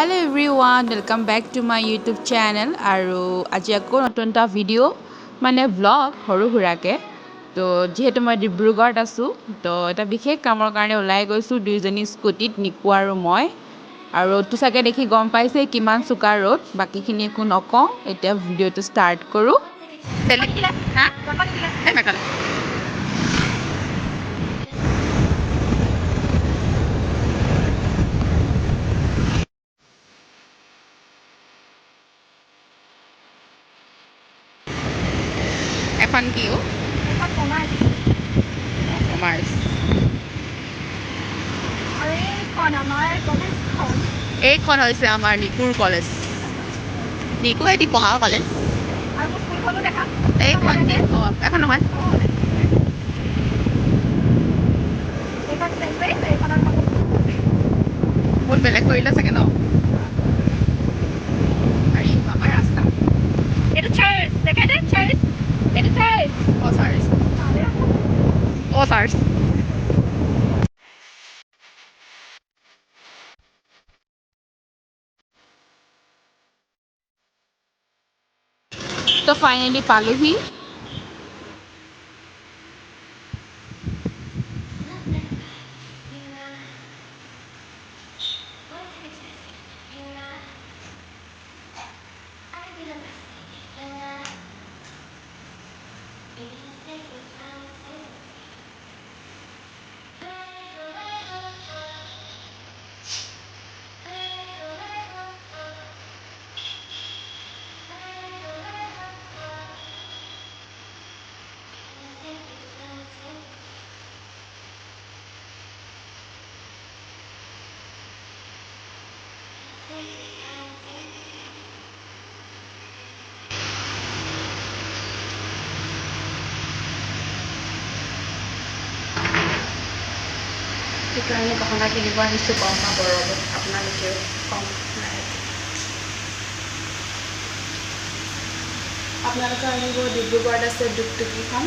Hello everyone, welcome back to my YouTube channel আৰু আজি আকৌ নতুন এটা ভিডিঅ' মানে ব্লগ সৰু সুৰাকে তো যিহেতু মই ডিব্ৰুগড়ত আছোঁ তো এটা বিশেষ কামৰ কাৰণে ওলাই গৈছোঁ দুইজনী স্কুটিত নিকু আৰু মই আৰু ৰ'দটো চাগে দেখি গম পাইছে কিমান চোকা ৰ'দ বাকীখিনি একো নকওঁ এতিয়া ভিডিঅ'টো ষ্টাৰ্ট কৰোঁ এখন কিও কমাৰ্চ এইখন হৈছে আমাৰ নিকুৰ কলেজ নিকু এটি পঢ়া কলেজ এইখন এখন নহয় বহুত বেলেগ কৰিলে চাগে ন আমাৰ ৰাস্তা চাৰ্চ তো ফাইনেলি পালোহি সেইকাৰণে গহনা কিনিব আহিছোঁ গম পাব ৰ'ব আপোনালোকেও কম নাই আপোনালোকে আহিব ডিব্ৰুগড়ত আছে দুগদুগীখন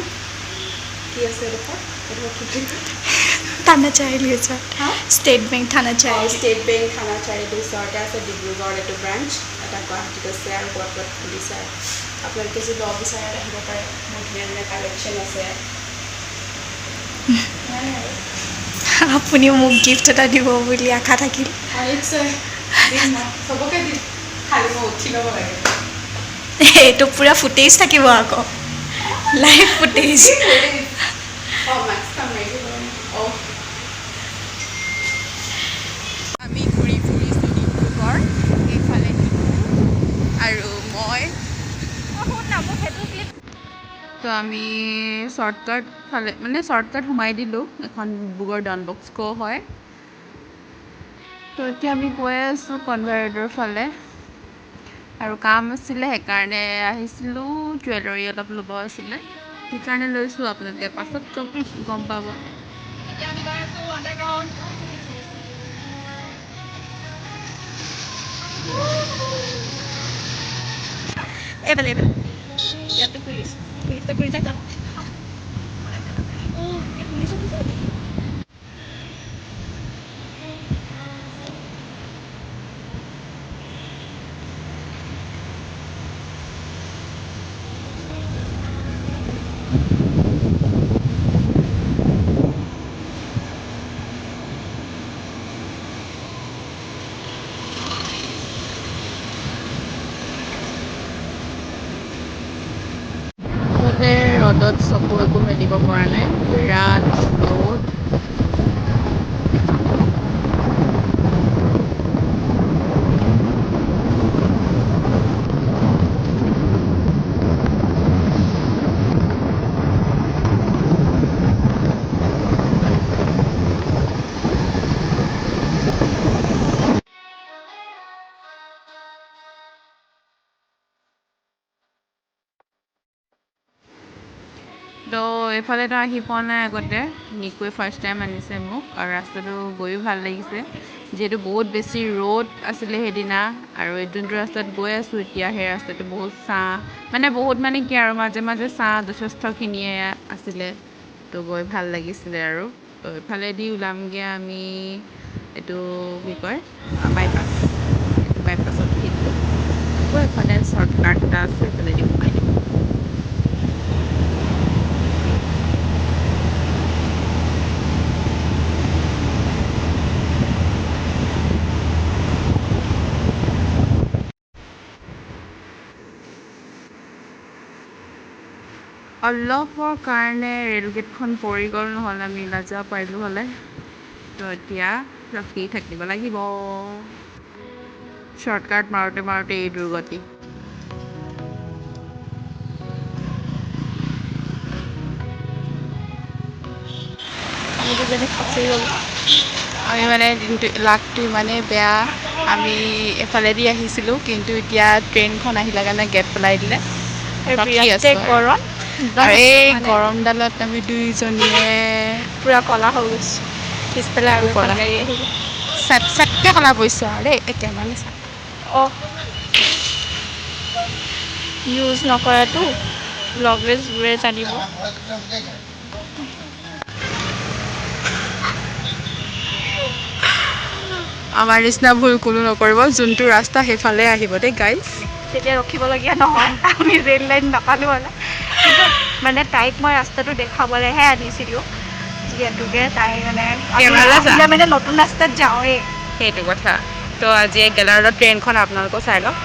কি আছে থানাচাৰিআলি ওচৰত ষ্টেট বেংক থানাচাৰিআলি ষ্টেট বেংক থানাচাৰিআলিৰ ওচৰতে আছে ডিব্ৰুগড়ত এইটো ব্ৰাঞ্চ এটা গুৱাহাটীত আছে আৰু ক'ৰবাত খুলিছে আপোনালোকে যদি ল'ব বিচাৰে আহিব পাৰে বহুত ধুনীয়া ধুনীয়া কালেকশ্যন আছে আপুনিও মোক গিফ্ট এটা দিব বুলি আশা থাকিল নিশ্চয় চবকে দিম খালি মই উঠি ল'ব লাগে এইটো পূৰা ফুটেজ থাকিব আকৌ লাইভ ফুটেজ আমি ঘূৰি ফুৰিছোঁ ডিব্ৰুগড় এইফালে আৰু মই তো আমি শ্বৰ্টকাট ফালে মানে শ্বৰ্টকাট সোমাই দিলোঁ এখন ডিব্ৰুগড় ডন বস্কো হয় তো এতিয়া আমি গৈ আছোঁ কনভাৰ্টৰ ফালে আৰু কাম আছিলে সেইকাৰণে আহিছিলোঁ জুৱেলাৰী অলপ ল'ব আছিলে সেইকাৰণে লৈছোঁ আপোনালোকে পাছত গম পাব এইফালে ইয়াতে পুলিচ যাম ৰ'দত চকু একো মেলিব পৰা নাই বিৰাট ৰ'দ তো এইফালেতো আহি পোৱা নাই আগতে নিকুৱে ফাৰ্ষ্ট টাইম আনিছে মোক আৰু ৰাস্তাটো গৈও ভাল লাগিছে যিহেতু বহুত বেছি ৰ'দ আছিলে সেইদিনা আৰু যোনটো ৰাস্তাত গৈ আছোঁ এতিয়া সেই ৰাস্তাটো বহুত ছাঁ মানে কি আৰু মাজে মাজে ছাঁ যথেষ্টখিনিয়ে আছিলে তো গৈ ভাল লাগিছিলে আৰু তো এইফালেদি ওলামগৈ আমি এইটো কি কয় বাইপাছ আকৌ এফালে শ্বৰ্টকাট এটা আছে এইফালে দি সোমাই দিম অলপৰ কাৰণে ৰেলগেটখন পৰি গ'ল নহ'লে আমি ওলাই যাব পাৰিলোঁ হ'লে তো এতিয়া ৰখি থাকিব লাগিব শ্বৰ্টকাট মাৰোঁতে মাৰোঁতে এই দুৰ্গতি আমি দুজনী ফচি গ'লো আমি মানে লাকটো ইমানেই বেয়া আমি এফালেদি আহিছিলোঁ কিন্তু এতিয়া ট্ৰেইনখন আহিলে কাৰণে গেট পেলাই দিলে ৰখি আছোঁ গৰম আৰু এই গৰমডালত আমি দুইজনীয়ে পূৰা ক'লা হৈ গৈছোঁ পিছফালে আৰু এখন ক'লা গাড়ী আহিব চেটকৈ ক'লা পৰিছোঁ আৰু দেই এই কেমেৰালৈ চা অঁ ইউজ নকৰাটো ব্লগাৰ্ছবোৰে জানিব আমাৰ নিচিনা ভুল কোনো নকৰিব যোনটো ৰাস্তা সেইফালে আহিব দেই গাইজ তেতিয়া ৰখিবলগীয়া নহয় আমি ৰেল লাইন নাপালোঁ হ'লে কিন্তু মানে তাইক মই ৰাস্তাটো দেখাবলৈহে আনিছিলোঁ যিহেতুকে তাই মানে আহিলে মানে নতুন ৰাস্তাত যাওঁৱেই সেইটো কথা তো আজি গেলাৰত ট্ৰেইনখন আপোনালোকেও চাই লওক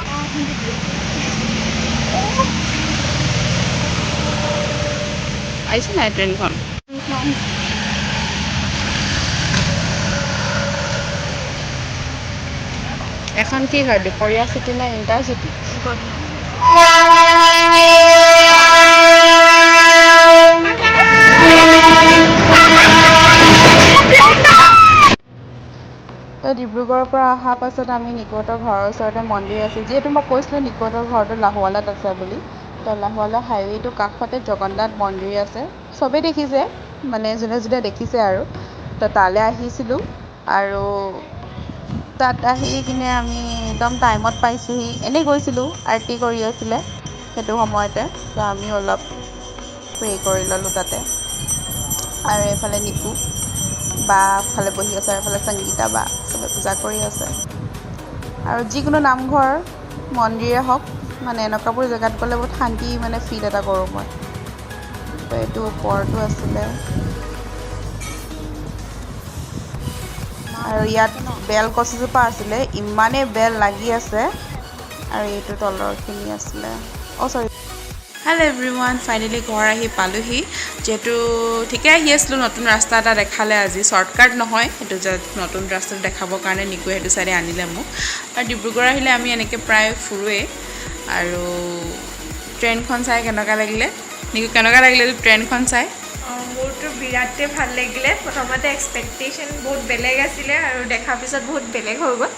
আহিছে নাই ট্ৰেইনখন এখন কি হয় দুপৰীয়া চিটি নে ইণ্টাৰচিটি তো ডিব্ৰুগড়ৰ পৰা অহাৰ পাছত আমি নিকটৰ ঘৰৰ ওচৰতে মন্দিৰ আছে যিহেতু মই কৈছিলোঁ নিকটৰ ঘৰটো লাহোৱালত আছে বুলি তো লাহোৱালা হাইৱেটো কাষতে জগন্নাথ মন্দিৰ আছে চবেই দেখিছে মানে যোনে যোনে দেখিছে আৰু তো তালৈ আহিছিলোঁ আৰু তাত আহি কিনে আমি একদম টাইমত পাইছোঁহি এনেই গৈছিলোঁ আৰতি কৰি আছিলে সেইটো সময়তে তো আমি অলপ প্ৰে কৰি ল'লোঁ তাতে আৰু এইফালে নিকু বা ফালে বহি আছে আৰু এইফালে সংগীতা বা চবে পূজা কৰি আছে আৰু যিকোনো নামঘৰ মন্দিৰে হওক মানে এনেকুৱাবোৰ জেগাত গ'লে বহুত শান্তি মানে ফিল এটা কৰোঁ মই তো এইটো ওপৰতো আছিলে আৰু ইয়াত বেল কচুজোপা আছিলে ইমানেই বেল লাগি আছে আৰু এইটো তলৰখিনি আছিলে অঁ চৰি হেল্ল' এভৰিৱান ফাইনেলি ঘৰ আহি পালোহি যিহেতু ঠিকে আহি আছিলোঁ নতুন ৰাস্তা এটা দেখালে আজি শ্বৰ্টকাট নহয় সেইটো নতুন ৰাস্তাটো দেখাবৰ কাৰণে নিকুৱে সেইটো চাইডে আনিলে মোক আৰু ডিব্ৰুগড় আহিলে আমি এনেকৈ প্ৰায় ফুৰোৱেই আৰু ট্ৰেইনখন চাই কেনেকুৱা লাগিলে নিকু কেনেকুৱা লাগিলে ট্ৰেইনখন চাই মোৰতো বিৰাটেই ভাল লাগিলে প্ৰথমতে এক্সপেক্টেশ্যন বহুত বেলেগ আছিলে আৰু দেখাৰ পিছত বহুত বেলেগ হৈ গ'ল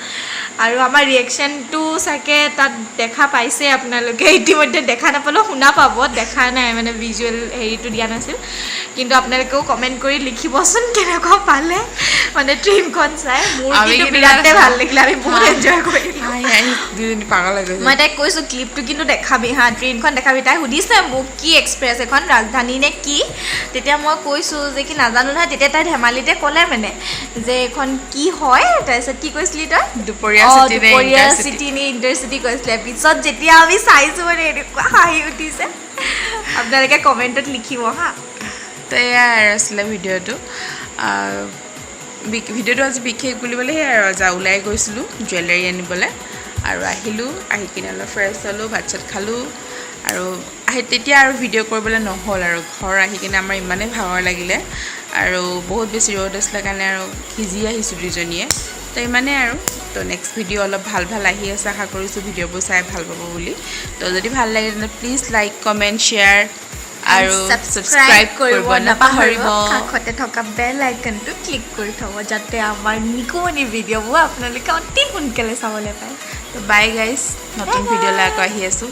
আৰু আমাৰ ৰিয়েকশ্যনটো চাগে তাত দেখা পাইছে আপোনালোকে ইতিমধ্যে দেখা নাপালেও শুনা পাব দেখা নাই মানে ভিজুৱেল হেৰিটো দিয়া নাছিল কিন্তু আপোনালোকেও কমেণ্ট কৰি লিখিবচোন কেনেকুৱা পালে মানে ট্ৰেইনখন চাই মোৰ কিন্তু বিৰাটেই ভাল লাগিলে আমি বহুত এনজয় কৰিলোঁ মই তাইক কৈছোঁ ক্লিপটো কিন্তু দেখাবি হা ট্ৰেইনখন দেখাবি তাই সুধিছে মোক কি এক্সপ্ৰেছ এখন ৰাজধানী নে কি তেতিয়া মই কৈছোঁ যে কি নাজানো নহয় তেতিয়া তাই ধেমালিতে ক'লে মানে যে এইখন কি হয় তাৰপিছত কি কৈছিলি তই দুপৰীয়া চিটি নে ইণ্টাৰচিটি কৈছিলে পিছত যেতিয়া আমি চাইছোঁ মানে এনেকুৱা হাঁহি উঠিছে আপোনালোকে কমেণ্টত লিখিব হা তো এয়াই আৰু আছিলে ভিডিঅ'টো আজি বিশেষ বুলিবলৈ সেয়াই আৰু ওলাই গৈছিলোঁ জুৱেলাৰী আনিবলৈ আৰু আহিলোঁ আহি কিনে অলপ ফ্ৰেছ হ'লোঁ ভাত চাত খালোঁ আৰু তেতিয়া আৰু ভিডিঅ' কৰিবলৈ নহ'ল আৰু ঘৰ আহি কিনে আমাৰ ইমানেই ভাগৰ লাগিলে আৰু বহুত বেছি ৰ'দ আছিলে কাৰণে আৰু সিজি আহিছোঁ দুজনীয়ে তো ইমানেই আৰু তো নেক্সট ভিডিঅ' অলপ ভাল ভাল আহি আছে আশা কৰিছোঁ ভিডিঅ'বোৰ চাই ভাল পাব বুলি তো যদি ভাল লাগে তেন্তে প্লিজ লাইক কমেণ্ট শ্বেয়াৰ আৰু ছাবস্ক্ৰাইব কৰিব নাপাহৰিব কাষতে থকা বেল আইকনটো ক্লিক কৰি থ'ব যাতে আমাৰ নিকুমনি ভিডিঅ'বোৰ আপোনালোকে অতি সোনকালে চাবলৈ পায় তো বাই গাইজ নতুন ভিডিঅ'লৈ আকৌ আহি আছোঁ